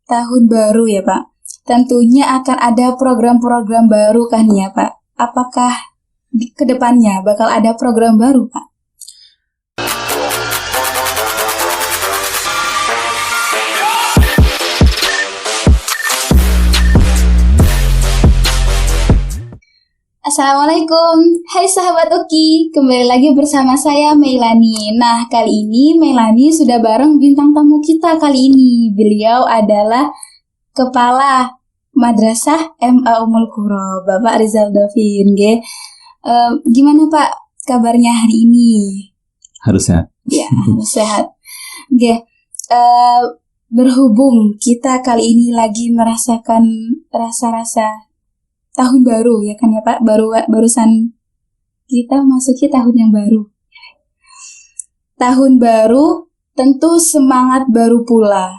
tahun baru ya Pak. Tentunya akan ada program-program baru kan ya Pak. Apakah di kedepannya bakal ada program baru Pak? Assalamualaikum, hai sahabat Uki, kembali lagi bersama saya Meilani. Nah, kali ini Meilani sudah bareng bintang tamu kita kali ini. Beliau adalah Kepala Madrasah MA Ummul Qura, Bapak Rizal Davin. Gimana Pak kabarnya hari ini? Harus sehat. Ya, harus sehat. Berhubung kita kali ini lagi merasakan rasa-rasa tahun baru ya kan ya Pak, barusan kita masuki tahun yang baru. Tahun baru tentu semangat baru pula.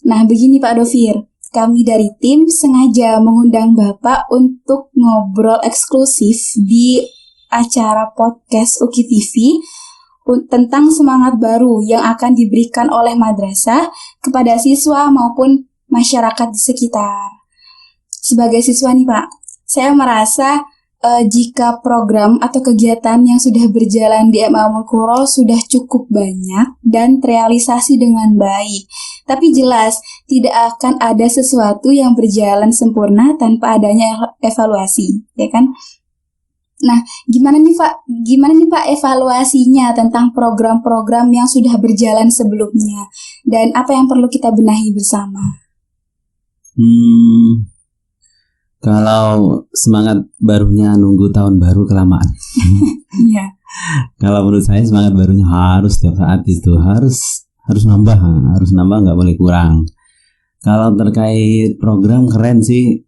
Nah begini Pak Dovir, kami dari tim sengaja mengundang Bapak untuk ngobrol eksklusif di acara podcast Uki TV tentang semangat baru yang akan diberikan oleh madrasah kepada siswa maupun masyarakat di sekitar. Sebagai siswa nih Pak, saya merasa jika program atau kegiatan yang sudah berjalan di MA Ummul Qura sudah cukup banyak dan terrealisasi dengan baik. Tapi jelas tidak akan ada sesuatu yang berjalan sempurna tanpa adanya evaluasi, ya kan? Nah, gimana nih Pak evaluasinya tentang program-program yang sudah berjalan sebelumnya dan apa yang perlu kita benahi bersama? Kalau semangat barunya nunggu tahun baru kelamaan. Iya. Kalau menurut saya semangat barunya harus setiap saat itu harus nambah nggak boleh kurang. Kalau terkait program keren sih,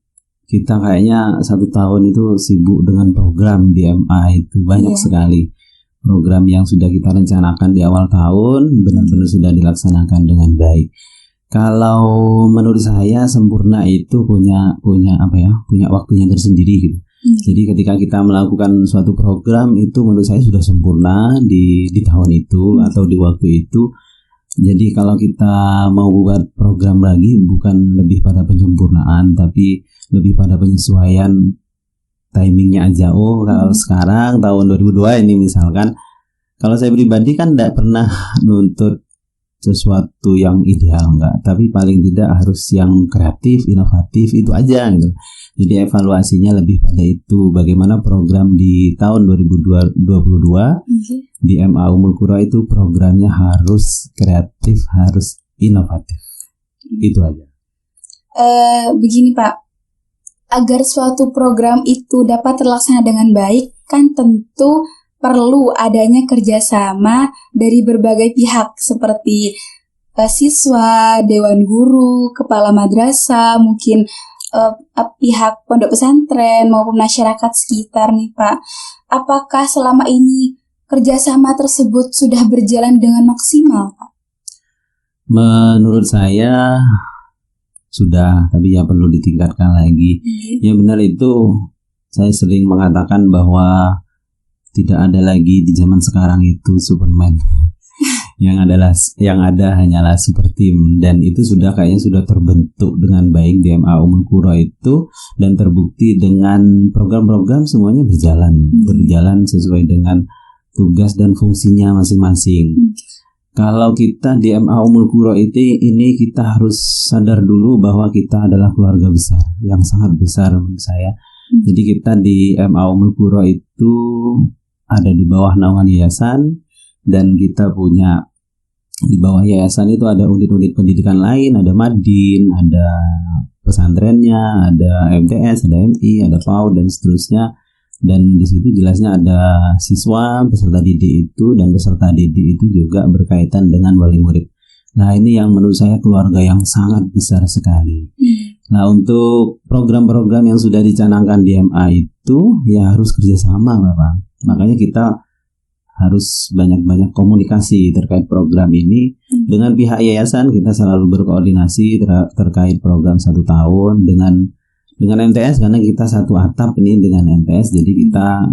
kita kayaknya 1 tahun itu sibuk dengan program di MA itu banyak sekali program yang sudah kita rencanakan di awal tahun benar-benar sudah dilaksanakan dengan baik. Kalau menurut saya sempurna itu punya waktunya tersendiri gitu. Jadi ketika kita melakukan suatu program itu menurut saya sudah sempurna di tahun itu atau di waktu itu. Jadi kalau kita mau buat program lagi bukan lebih pada penyempurnaan tapi lebih pada penyesuaian timingnya aja. Kalau sekarang tahun 2002 ini misalkan, kalau saya pribadi kan tidak pernah nuntut sesuatu yang ideal enggak, tapi paling tidak harus yang kreatif, inovatif itu aja gitu. Jadi evaluasinya lebih pada itu, bagaimana program di tahun 2022 di MA Ummul Qura itu programnya harus kreatif, harus inovatif. Itu aja. Begini Pak, agar suatu program itu dapat terlaksana dengan baik kan tentu perlu adanya kerjasama dari berbagai pihak seperti siswa, dewan guru, kepala madrasah, mungkin pihak pondok pesantren maupun masyarakat sekitar nih Pak. Apakah selama ini kerjasama tersebut sudah berjalan dengan maksimal Pak? Menurut saya sudah, tapi ya perlu ditingkatkan lagi. Ya benar itu, saya sering mengatakan bahwa tidak ada lagi di zaman sekarang itu Superman. yang ada hanyalah super team, dan itu kayaknya sudah terbentuk dengan baik di MA Ummul Qura itu, dan terbukti dengan program-program semuanya berjalan sesuai dengan tugas dan fungsinya masing-masing. Kalau kita di MA Ummul Qura ini kita harus sadar dulu bahwa kita adalah keluarga besar yang sangat besar menurut saya. Jadi kita di MA Ummul Qura itu ada di bawah naungan yayasan, dan kita punya di bawah yayasan itu ada unit-unit pendidikan lain, ada Madin, ada pesantrennya, ada MTS, ada MI, ada PAUD dan seterusnya. Dan di situ jelasnya ada siswa, peserta didik itu, dan peserta didik itu juga berkaitan dengan wali murid. Nah ini yang menurut saya keluarga yang sangat besar sekali. Nah untuk program-program yang sudah dicanangkan di MA itu ya harus kerjasama Bapak. Makanya kita harus banyak-banyak komunikasi terkait program ini dengan pihak yayasan. Kita selalu berkoordinasi terkait program 1 tahun dengan MTS, karena kita satu atap ini dengan MTS. Jadi kita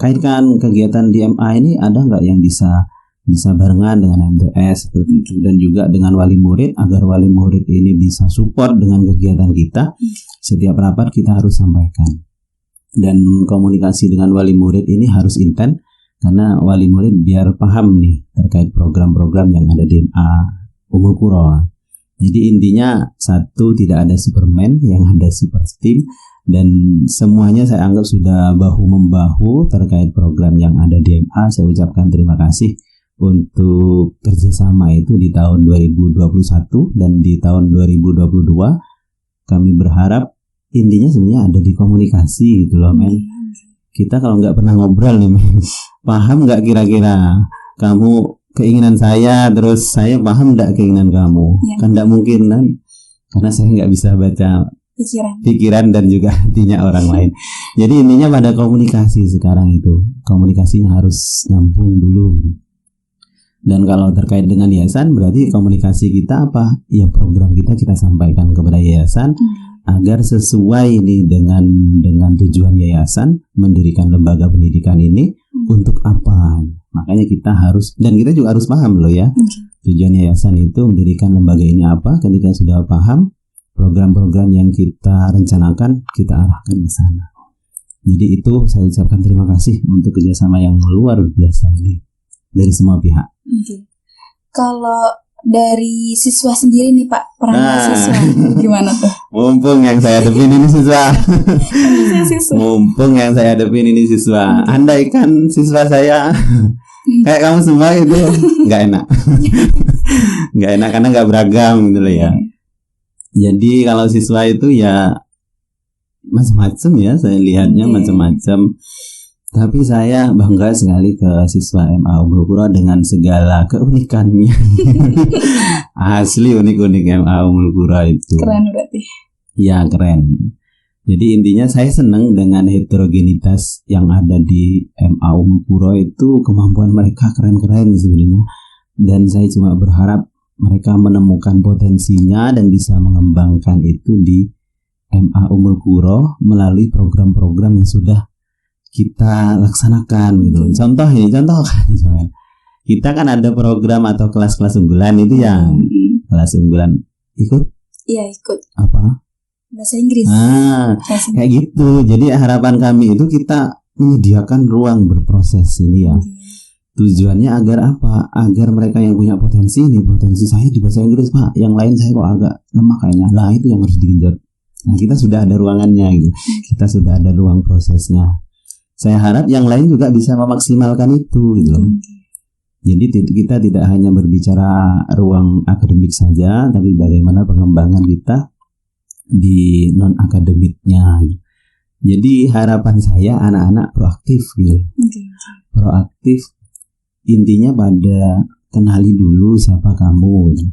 kaitkan kegiatan di MA ini ada nggak yang bisa bisa barengan dengan MTS seperti itu, dan juga dengan wali murid agar wali murid ini bisa support dengan kegiatan kita. Setiap rapat kita harus sampaikan, dan komunikasi dengan wali murid ini harus intens karena wali murid biar paham nih terkait program-program yang ada di MA Ummul Qura. Jadi intinya satu, tidak ada Superman, yang ada super team, dan semuanya saya anggap sudah bahu-membahu terkait program yang ada di MA. Saya ucapkan terima kasih untuk kerjasama itu di tahun 2021 dan di tahun 2022. Kami berharap intinya sebenarnya ada di komunikasi gitu loh, men. Kita kalau nggak pernah ngobrol nih, men, paham nggak kira-kira kamu keinginan saya, terus saya paham nggak keinginan kamu? Kan nggak mungkin kan, karena saya nggak bisa baca pikiran dan juga hatinya orang lain. Jadi intinya pada komunikasi sekarang itu, komunikasinya harus nyambung dulu. Dan kalau terkait dengan yayasan, berarti komunikasi kita apa? Ya program kita sampaikan kepada yayasan agar sesuai ini dengan tujuan yayasan mendirikan lembaga pendidikan ini untuk apa. Makanya kita harus, dan kita juga harus paham loh ya, tujuan yayasan itu mendirikan lembaga ini apa. Ketika sudah paham, program-program yang kita rencanakan kita arahkan ke sana. Jadi itu saya ucapkan terima kasih untuk kerjasama yang luar biasa ini dari semua pihak. Kalau dari siswa sendiri nih Pak, peran siswa gimana tuh? Mumpung yang saya hadapin ini siswa. Mumpung yang saya hadapin ini siswa. Andaikan siswa saya kayak kamu semua itu nggak enak. Nggak enak karena nggak beragam gitu loh ya. Jadi kalau siswa itu ya macam-macam ya, saya lihatnya macam-macam. Tapi saya bangga sekali ke siswa MA Ummul Qura dengan segala keunikannya. Asli unik-unik MA Ummul Qura itu. Keren berarti. Ya keren. Jadi intinya saya senang dengan heterogenitas yang ada di MA Ummul Qura itu, kemampuan mereka keren-keren sebenarnya. Dan saya cuma berharap mereka menemukan potensinya dan bisa mengembangkan itu di MA Ummul Qura melalui program-program yang sudah kita laksanakan gitu. Contoh kan, kita kan ada program atau kelas-kelas unggulan itu yang kelas unggulan ikut? Iya ikut. Apa? Bahasa Inggris. Kayak gitu. Jadi harapan kami itu kita menyediakan ruang berproses ini ya. Tujuannya agar apa? Agar mereka yang punya potensi saya di bahasa Inggris Pak, yang lain saya kok agak lemah kayaknya. Nah itu yang harus digenjot. Nah kita sudah ada ruangannya gitu. Kita sudah ada ruang prosesnya. Saya harap yang lain juga bisa memaksimalkan itu gitu loh. Jadi kita tidak hanya berbicara ruang akademik saja, tapi bagaimana pengembangan kita di non akademiknya. Jadi harapan saya anak-anak proaktif gitu. Proaktif intinya pada kenali dulu siapa kamu gitu.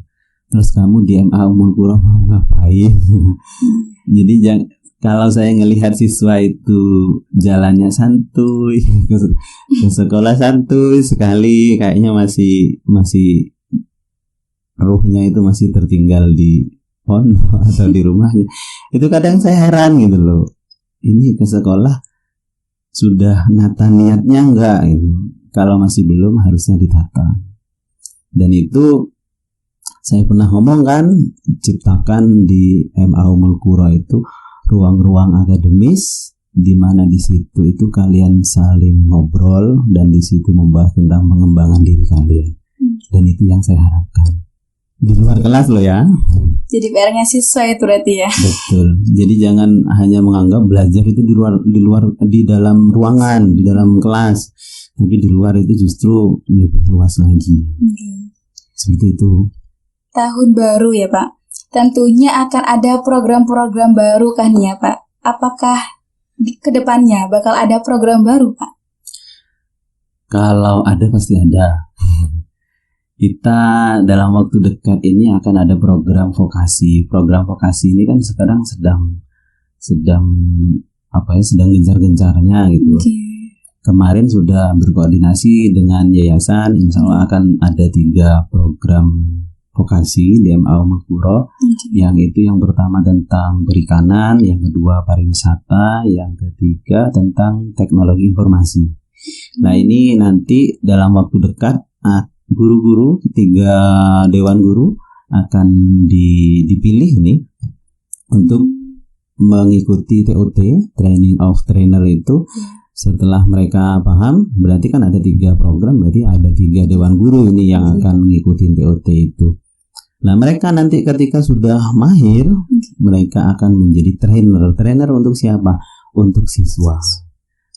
Terus kamu di MA Ummul Qura mau ngapain. Jadi kalau saya ngelihat siswa itu jalannya santuy, ke sekolah santuy sekali, kayaknya masih ruhnya itu masih tertinggal di pondok atau di rumahnya. Itu kadang saya heran gitu loh. Ini ke sekolah sudah nata niatnya enggak gitu. Kalau masih belum harusnya ditata. Dan itu saya pernah ngomong kan, ciptakan di MA Ummul Qura itu ruang-ruang akademis di mana di situ itu kalian saling ngobrol dan di situ membahas tentang pengembangan diri kalian. Dan itu yang saya harapkan. Di luar kelas loh ya. Jadi PR-nya siswa itu berarti ya. Betul. Jadi jangan hanya menganggap belajar itu di dalam ruangan, di dalam kelas. Tapi di luar itu justru lebih luas lagi. Seperti itu. Tahun baru ya Pak. Tentunya akan ada program-program baru kan ya Pak? Apakah ke depannya bakal ada program baru Pak? Kalau ada pasti ada. Kita dalam waktu dekat ini akan ada program vokasi. Program vokasi ini kan sekarang sedang gencar-gencarnya gitu. Kemarin sudah berkoordinasi dengan yayasan, insya Allah akan ada 3 program vokasi di MA Ummul Qura. Yang itu yang pertama tentang perikanan, yang kedua pariwisata, yang ketiga tentang teknologi informasi. Nah ini nanti dalam waktu dekat guru-guru, 3 dewan guru akan dipilih nih untuk mengikuti TOT, Training of Trainer itu. Setelah mereka paham, berarti kan ada 3 program, berarti ada 3 dewan guru ini yang akan mengikuti TOT itu. Nah, mereka nanti ketika sudah mahir, mereka akan menjadi trainer. Trainer untuk siapa? Untuk siswa.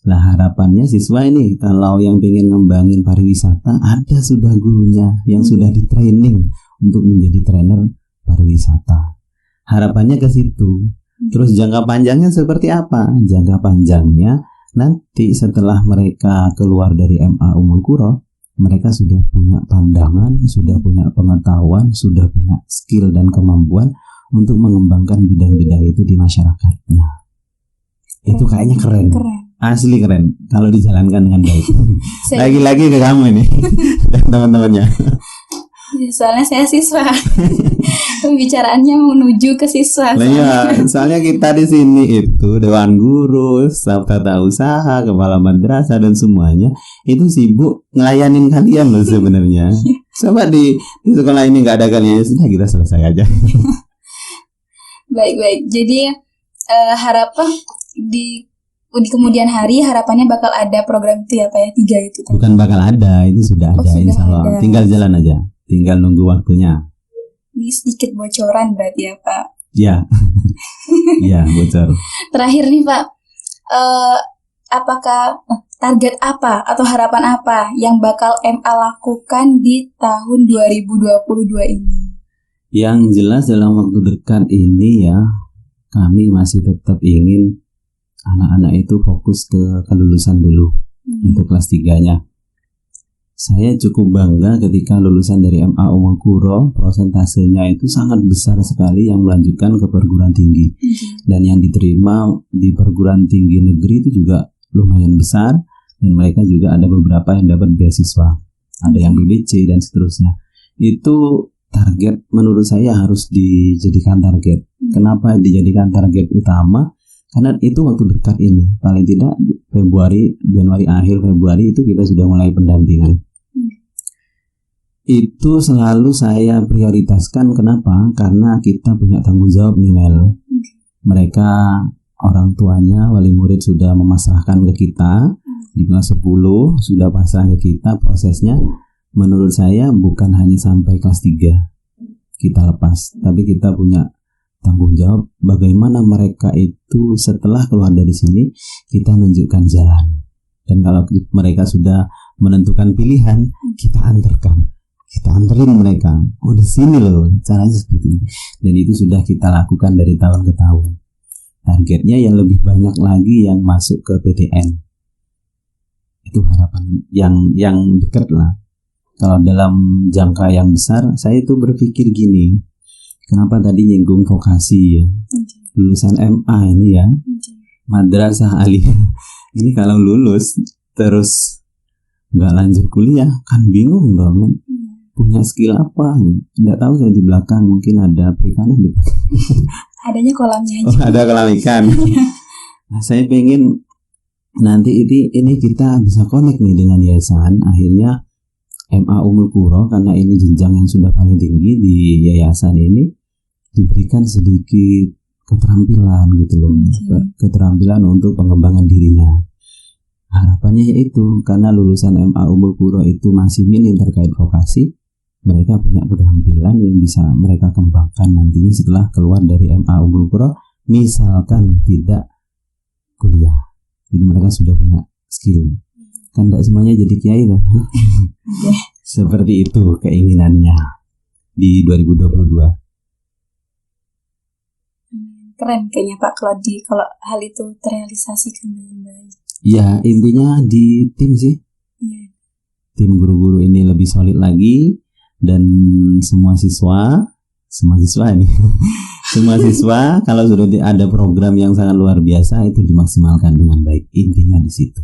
Nah, harapannya siswa ini kalau yang pengen ngembangin pariwisata, ada sudah gurunya yang sudah di training untuk menjadi trainer pariwisata. Harapannya ke situ. Terus jangka panjangnya seperti apa? Jangka panjangnya nanti setelah mereka keluar dari MA Ummul Qura, mereka sudah punya pandangan, sudah punya pengetahuan, sudah punya skill dan kemampuan untuk mengembangkan bidang-bidang itu di masyarakatnya. Itu kayaknya keren. Asli keren kalau dijalankan dengan baik. Lagi-lagi ke kamu ini dan teman-temannya. Soalnya saya siswa. Pembicaraannya menuju ke siswa. Iya, soalnya kita di sini itu dewan guru, staf tata usaha, kepala madrasah dan semuanya itu sibuk ngelayanin kalian loh sebenarnya. Coba di sekolah ini nggak ada kalian, sudah kita selesai aja. Baik. Jadi harapan di kemudian hari harapannya bakal ada program itu ya Pak ya, 3 itu. Bukan bakal ada, itu sudah ada, insya Allah. Tinggal jalan aja, tinggal nunggu waktunya. Ini sedikit bocoran berarti ya Pak. Ya, ya bocor. Terakhir nih Pak, apakah target apa atau harapan apa yang bakal MA lakukan di tahun 2022 ini? Yang jelas dalam waktu dekat ini ya, kami masih tetap ingin anak-anak itu fokus ke kelulusan dulu untuk kelas 3-nya. Saya cukup bangga ketika lulusan dari MA Ummul Qura, prosentasenya itu sangat besar sekali yang melanjutkan ke perguruan tinggi. Dan yang diterima di perguruan tinggi negeri itu juga lumayan besar, dan mereka juga ada beberapa yang dapat beasiswa. Ada yang BBC dan seterusnya. Itu target menurut saya harus dijadikan target. Kenapa dijadikan target utama? Karena itu waktu dekat ini, paling tidak Januari akhir Februari itu kita sudah mulai pendampingan. Itu selalu saya prioritaskan. Kenapa? Karena kita punya tanggung jawab nih Mel. Mereka orang tuanya, wali murid sudah memasrahkan ke kita di kelas 10, sudah pasrah ke kita. Prosesnya menurut saya bukan hanya sampai kelas 3 kita lepas, tapi kita punya tanggung jawab bagaimana mereka itu setelah keluar dari sini kita menunjukkan jalan. Dan kalau mereka sudah menentukan pilihan, kita anterin mereka. Oh di sini loh caranya seperti ini. Dan itu sudah kita lakukan dari tahun ke tahun. Targetnya yang lebih banyak lagi yang masuk ke PTN. Itu harapan yang dekat lah. Kalau dalam jangka yang besar, saya itu berpikir gini. Kenapa tadi nyinggung vokasi ya? Lulusan MA ini ya, madrasah aliyah. Ini kalau lulus terus nggak lanjut kuliah, kan bingung dong. Punya skill apa? Nggak tahu, saya di belakang mungkin ada perikanan di belakang. Adanya kolamnya aja. Oh, ada kolam ikan. Nah, saya pengen nanti ini kita bisa connect nih dengan yayasan. Akhirnya MA Ummul Qura, karena ini jenjang yang sudah paling tinggi di yayasan ini, diberikan sedikit keterampilan gitu loh, keterampilan untuk pengembangan dirinya. Harapannya yaitu karena lulusan MA Ummul Qura itu masih minim terkait vokasi, mereka punya keterampilan yang bisa mereka kembangkan nantinya setelah keluar dari MA Ummul Qura, misalkan tidak kuliah. Jadi mereka sudah punya skill. Kan tidak semuanya jadi kiai loh. Seperti itu keinginannya di 2022. Keren kayaknya Pak kalau hal itu terrealisasikan dengan baik. Ya intinya di tim sih. Tim guru-guru ini lebih solid lagi, dan semua siswa ini semua siswa kalau sudah ada program yang sangat luar biasa itu dimaksimalkan dengan baik. Intinya di situ.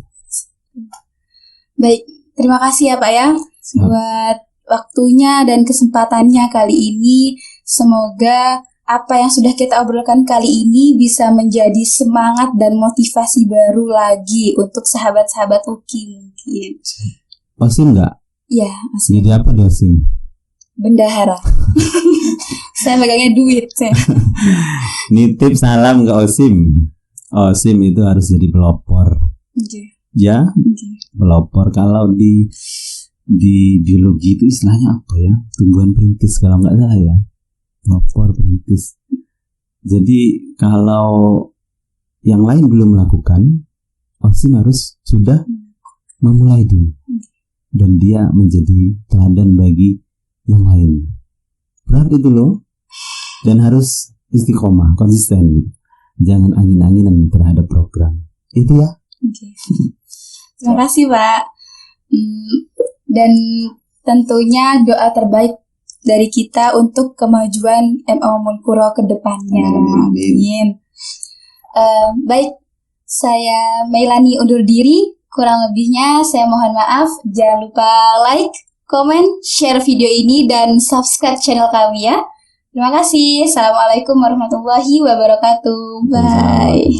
Baik, terima kasih ya Pak ya buat waktunya dan kesempatannya kali ini. Semoga apa yang sudah kita obrolkan kali ini bisa menjadi semangat dan motivasi baru lagi untuk sahabat-sahabat UKI mungkin. Pasti enggak? Ya, Osim. Jadi apa Osim? Bendahara. Saya megangnya duit saya. Nitip salam ke Osim. Osim itu harus jadi pelopor. Oke. Ya, pelopor. Kalau di biologi itu istilahnya apa ya? Tumbuhan perintis kalau nggak salah ya. Pelopor perintis. Jadi kalau yang lain belum melakukan, Osim harus sudah memulai dulu. Dan dia menjadi teladan bagi yang lainnya. Berat itu loh. Dan harus istiqomah, konsisten gitu. Jangan angin-anginan terhadap program. Itu ya. Oke. Terima kasih Pak. Dan tentunya doa terbaik dari kita untuk kemajuan MA Ummul ke depannya. Amin. Baik, saya Meilani undur diri. Kurang lebihnya saya mohon maaf. Jangan lupa like, komen, share video ini, dan subscribe channel kami ya. Terima kasih. Assalamualaikum warahmatullahi wabarakatuh. Bye.